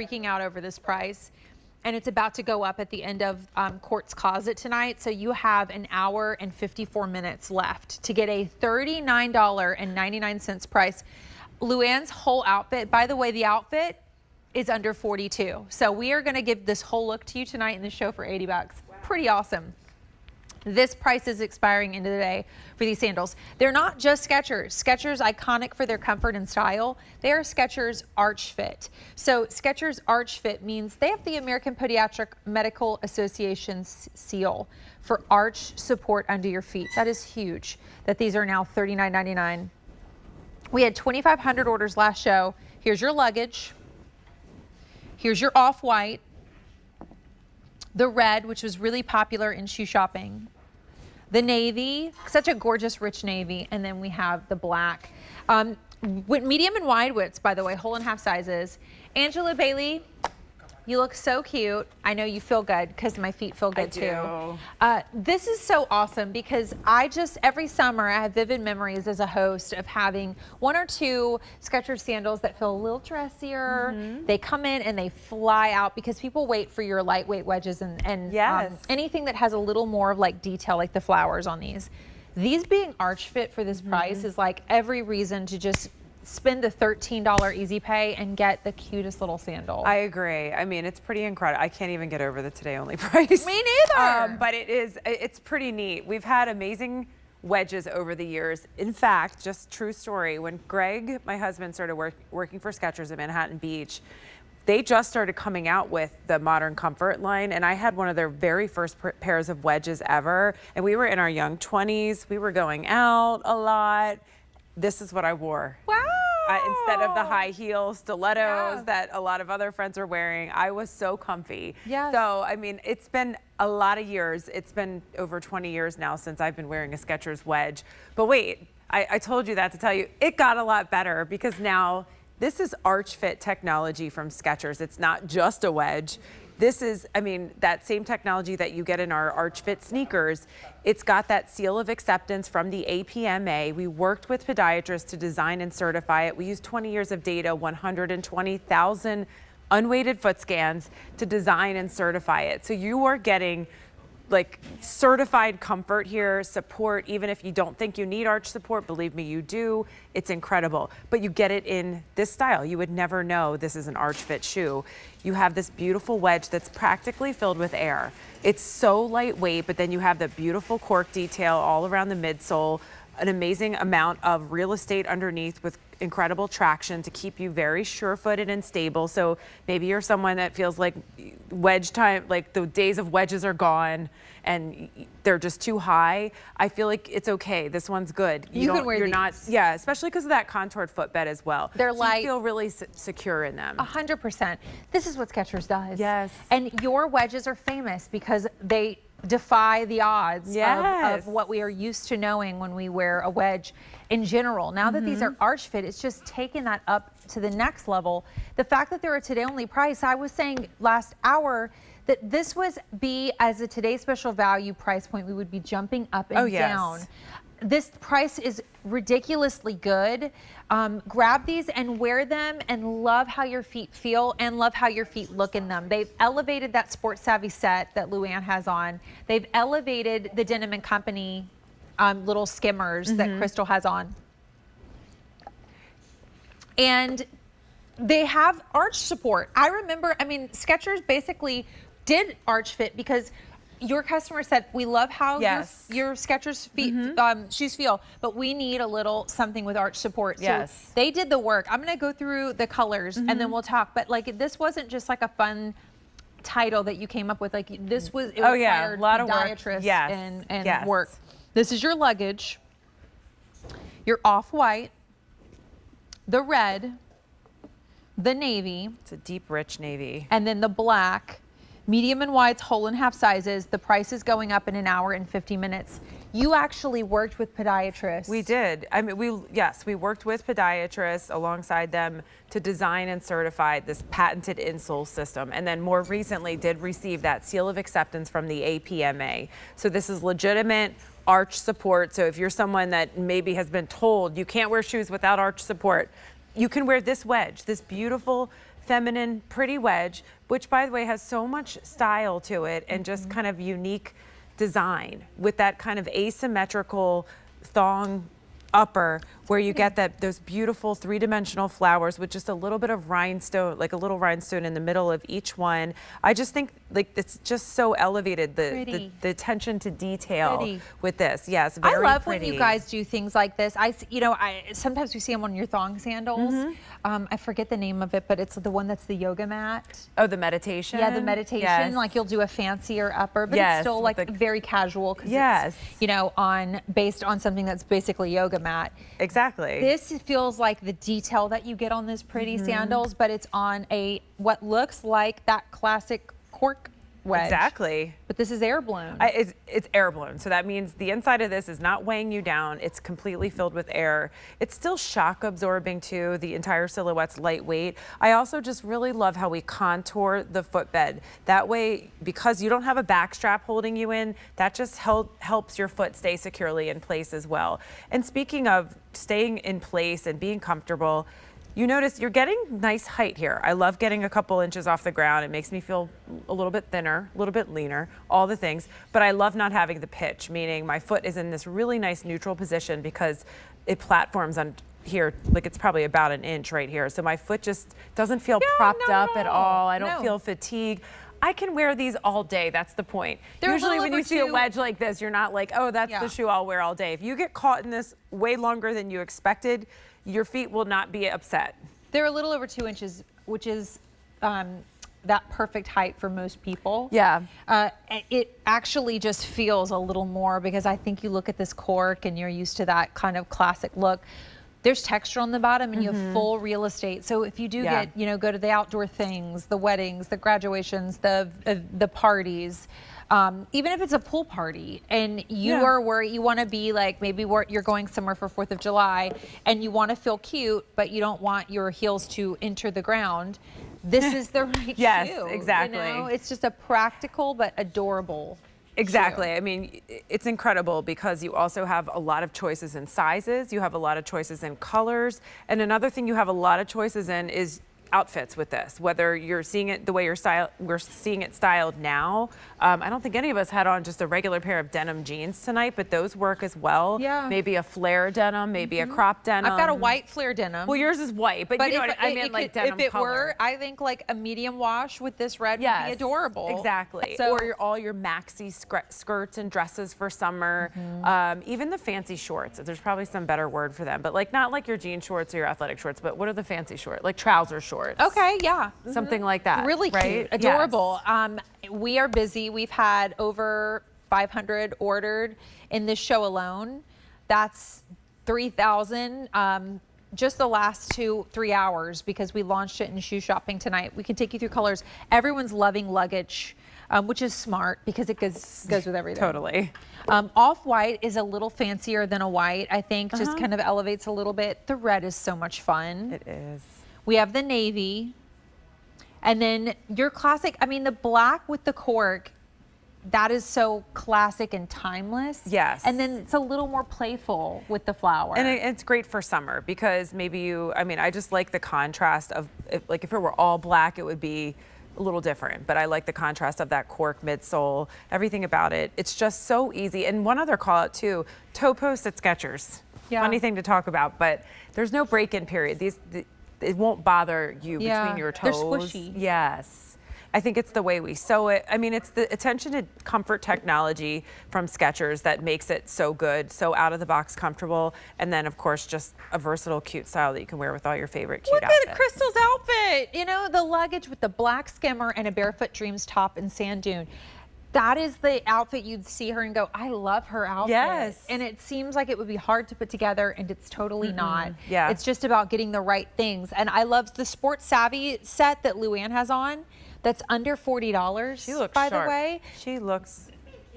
freaking out over this price, and it's about to go up at the end of Court's Closet tonight. So you have an hour and 54 minutes left to get a $39.99 price. Luann's whole outfit, by the way, the outfit is under 42. So we are going to give this whole look to you tonight in the show for 80 bucks. Wow. Pretty awesome. This price is expiring into the day for these sandals. They're not just Skechers. Skechers, iconic for their comfort and style. They are Skechers Arch Fit. So Skechers Arch Fit means they have the American Podiatric Medical Association's seal for arch support under your feet. That is huge that these are now $39.99. We had 2,500 orders last show. Here's your luggage. Here's your off-white. The red, which was really popular in shoe shopping. The navy, such a gorgeous rich navy. And then we have the black. With medium and wide widths, by the way, whole and half sizes. Angela Bailey, you look so cute. I know you feel good because my feet feel good too. This is so awesome because every summer I have vivid memories as a host of having one or two Skechers sandals that feel a little dressier. They come in and they fly out because people wait for your lightweight wedges and anything that has a little more of like detail, like the flowers on these. These being arch fit for this price is like every reason to just spend the $13 easy pay and get the cutest little sandal. I agree. I mean, it's pretty incredible. I can't even get over the today only price. Me neither. But it's pretty neat. We've had amazing wedges over the years. In fact, just true story, when Greg, my husband, started working for Skechers at Manhattan Beach, they just started coming out with the Modern Comfort line, and I had one of their very first pairs of wedges ever, and we were in our young 20s. We were going out a lot. This is what I wore. Wow. Instead of the high heel stilettos that a lot of other friends are wearing, I was so comfy. Yes. So, I mean, it's been a lot of years. It's been over 20 years now since I've been wearing a Skechers wedge. But wait, I told you that to tell you, it got a lot better because now this is arch fit technology from Skechers. It's not just a wedge. This is, I mean, that same technology that you get in our Arch Fit sneakers. It's got that seal of acceptance from the APMA. We worked with podiatrists to design and certify it. We used 20 years of data, 120,000 unweighted foot scans to design and certify it. So you are getting like certified comfort here, support, even if you don't think you need arch support, believe me, you do. It's incredible, but you get it in this style. You would never know this is an arch fit shoe. You have this beautiful wedge that's practically filled with air. It's so lightweight, but then you have the beautiful cork detail all around the midsole, an amazing amount of real estate underneath with incredible traction to keep you very sure-footed and stable. So maybe you're someone that feels like wedge time, like the days of wedges are gone and they're just too high. I feel like it's okay. This one's good. You can wear these. Not, yeah, especially because of that contoured footbed as well. They're so light. You feel really secure in them. 100%. This is what Skechers does. Yes. And your wedges are famous because they defy the odds of what we are used to knowing when we wear a wedge in general. Now that these are arch fit, it's just taking that up to the next level. The fact that they're a today only price, I was saying last hour that this was as a today special value price point, we would be jumping up and down. This price is ridiculously good. Grab these and wear them and love how your feet feel and love how your feet look in them. They've elevated that Sport Savvy set that Luann has on. They've elevated the Denim & Company little skimmers that Crystal has on. And they have arch support. I remember, I mean, Skechers basically did arch fit because your customer said, we love how your Skechers feet, shoes feel, but we need a little something with arch support. So they did the work. I'm going to go through the colors and then we'll talk. But like, this wasn't just like a fun title that you came up with. Like this was, it required a lot of podiatrists and work. This is your luggage, your off-white, the red, the navy. It's a deep, rich navy. And then the black. Medium and wides, whole and half sizes. The price is going up in an hour and 50 minutes. You actually worked with podiatrists. We did. I mean, we worked with podiatrists alongside them to design and certify this patented insole system. And then more recently did receive that seal of acceptance from the APMA. So this is legitimate arch support. So if you're someone that maybe has been told you can't wear shoes without arch support, you can wear this wedge, this beautiful feminine, pretty wedge, which by the way has so much style to it and just kind of unique design with that kind of asymmetrical thong upper where you get those beautiful three-dimensional flowers with just a little bit of rhinestone, like a little rhinestone in the middle of each one. I just think like it's just so elevated, the attention to detail with this. Yes, very I love pretty. when you guys do things like this. Sometimes we see them on your thong sandals. I forget the name of it, but it's the one that's the yoga mat. Oh, the meditation? Yeah, the meditation. Yes. Like you'll do a fancier upper, but it's still like very casual because it's, based on something that's basically yoga mat. Exactly. This feels like the detail that you get on this pretty sandals, but it's on what looks like that classic cork wedge. Exactly. But this is air blown. It's air blown. So that means the inside of this is not weighing you down. It's completely filled with air. It's still shock absorbing too. The entire silhouette's lightweight. I also just really love how we contour the footbed. That way, because you don't have a back strap holding you in, that just helps your foot stay securely in place as well. And speaking of staying in place and being comfortable, you notice you're getting nice height here. I love getting a couple inches off the ground. It makes me feel a little bit thinner, a little bit leaner, all the things. But I love not having the pitch, meaning my foot is in this really nice neutral position because it platforms on here, like it's probably about an inch right here. So my foot just doesn't feel propped up at all. I don't feel fatigued. I can wear these all day. That's the point. Usually when you see a wedge like this, you're not like, oh, that's the shoe I'll wear all day. If you get caught in this way longer than you expected, your feet will not be upset. They're a little over 2 inches, which is that perfect height for most people. Yeah. It actually just feels a little more because I think you look at this cork and you're used to that kind of classic look. There's texture on the bottom and you have full real estate. So if you do get, go to the outdoor things, the weddings, the graduations, the parties, even if it's a pool party and you are worried, you want to be like, maybe you're going somewhere for 4th of July and you want to feel cute, but you don't want your heels to enter the ground. This is the right shoe. Exactly. It's just a practical but adorable Exactly. shoe. I mean, it's incredible because you also have a lot of choices in sizes. You have a lot of choices in colors. And another thing you have a lot of choices in is outfits with this, whether you're seeing it the way we're seeing it styled now. I don't think any of us had on just a regular pair of denim jeans tonight, but those work as well. Yeah. Maybe a flare denim, maybe a crop denim. I've got a white flare denim. Well, yours is white, but you know what I mean, like denim If it color. were, I think like a medium wash with this red would be adorable. Exactly. So, or all your maxi skirts and dresses for summer. Even the fancy shorts. There's probably some better word for them, but like not like your jean shorts or your athletic shorts, but what are the fancy shorts? Like trouser shorts. Okay, yeah. Something like that. Really cute, adorable. We are busy. We've had over 500 ordered in this show alone. That's 3,000 just the last 2-3 hours because we launched it in shoe shopping tonight. We can take you through colors. Everyone's loving luggage, which is smart because it goes with everything. Totally. Off-white is a little fancier than a white. I think just kind of elevates a little bit. The red is so much fun. It is. We have the navy. And then your classic, I mean, the black with the cork, that is so classic and timeless. Yes. And then it's a little more playful with the flower. And it's great for summer because maybe I just like the contrast of, if it were all black, it would be a little different, but I like the contrast of that cork midsole, everything about it. It's just so easy. And one other call out too, toe post at Skechers. Yeah. Funny thing to talk about, but there's no break-in period. It won't bother you between your toes. They're squishy. Yes. I think it's the way we sew it. I mean, it's the attention to comfort technology from Skechers that makes it so good, so out of the box comfortable. And then of course, just a versatile, cute style that you can wear with all your favorite cute outfits. Look at Crystal's outfit. The luggage with the black skimmer and a Barefoot Dreams top and sand dune. That is the outfit you'd see her and go, I love her outfit. Yes. And it seems like it would be hard to put together, and it's totally not. Yeah. It's just about getting the right things. And I love the Sport Savvy set that Luann has on. That's under $40. She looks by sharp. the way. She looks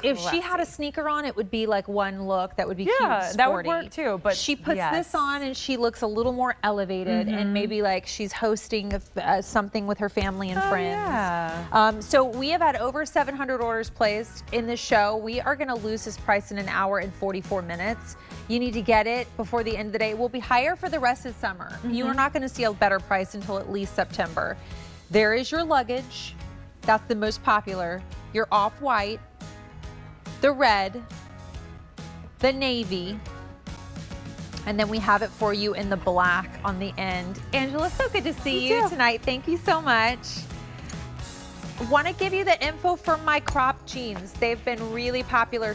if she had a classy. sneaker on, it would be like one look that would be cute and Yeah, sporty. that would work too, but she puts yes. this on and she looks a little more elevated and maybe like she's hosting something with her family and friends. Yeah. So we have had over 700 orders placed in this show. We are gonna lose this price in an hour and 44 minutes. You need to get it before the end of the day. It will be higher for the rest of summer. You are not gonna see a better price until at least September. There is your luggage. That's the most popular. Your off-white, the red, the navy, and then we have it for you in the black on the end. Angela, so good to see you tonight. Thank you so much. Want to give you the info for my crop jeans. They've been really popular.